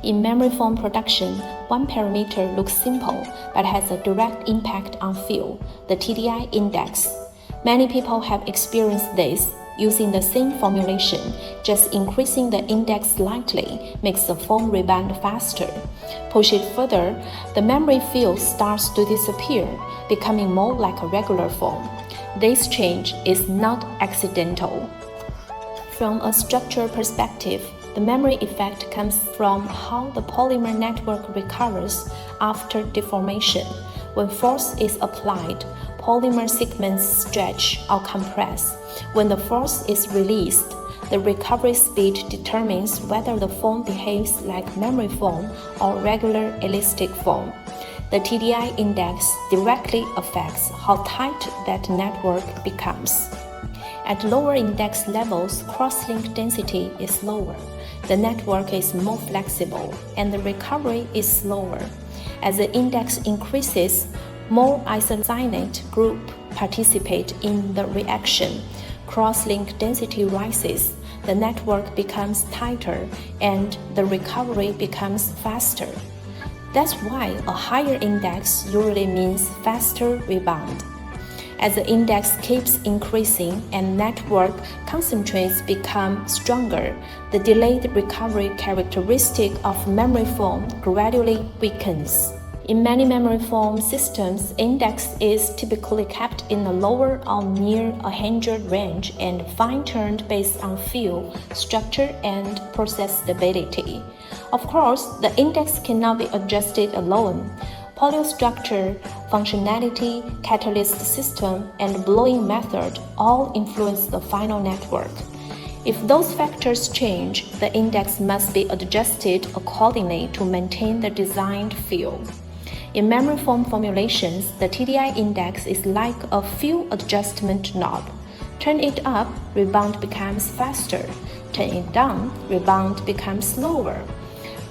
In memory foam production, one parameter looks simple but has a direct impact on fill, the TDI index. Many people have experienced this. Using the same formulation, just increasing the index slightly makes the foam rebound faster. Push it further, the memory fill starts to disappear, becoming more like a regular foam. This change is not accidental. From a structural perspective, the memory effect comes from how the polymer network recovers after deformation. When force is applied, polymer segments stretch or compress. When the force is released, the recovery speed determines whether the foam behaves like memory foam or regular elastic foam. The TDI index directly affects how tight that network becomes. At lower index levels, cross-link density is lower. The network is more flexible, and the recovery is slower. As the index increases, more isocyanate groups participate in the reaction. Cross-link density rises, the network becomes tighter, and the recovery becomes faster. That's why a higher index usually means faster rebound. As the index keeps increasing and network concentrates become stronger, the delayed recovery characteristic of memory foam gradually weakens. In many memory foam systems, index is typically kept in the lower or near 100 range and fine-tuned based on fill, structure, and process stability. Of course, the index cannot be adjusted alone. Polystructure, functionality, catalyst system, and blowing method all influence the final network. If those factors change, the index must be adjusted accordingly to maintain the designed fill. In memory foam formulations, the TDI index is like a fill adjustment knob. Turn it up, rebound becomes faster. Turn it down, rebound becomes slower.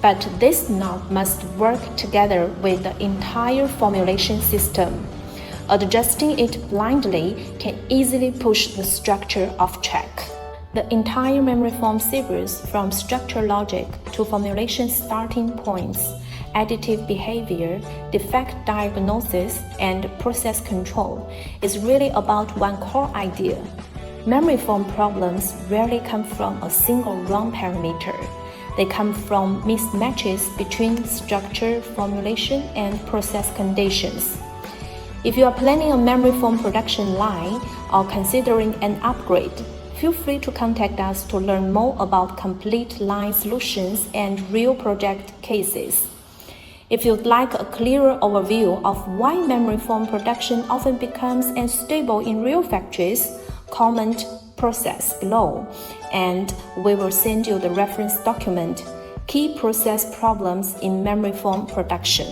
But this knob must work together with the entire formulation system. Adjusting it blindly can easily push the structure off track. The entire memory foam series, from structure logic to formulation starting points, additive behavior, defect diagnosis, and process control, is really about one core idea. Memory foam problems rarely come from a single wrong parameter. They come from mismatches between structure, formulation, and process conditions. If you are planning a memory foam production line or considering an upgrade, feel free to contact us to learn more about complete line solutions and real project cases. If you'd like a clearer overview of why memory foam production often becomes unstable in real factories, comment process below, and we will send you the reference document, Key Process Problems in Memory Foam Production.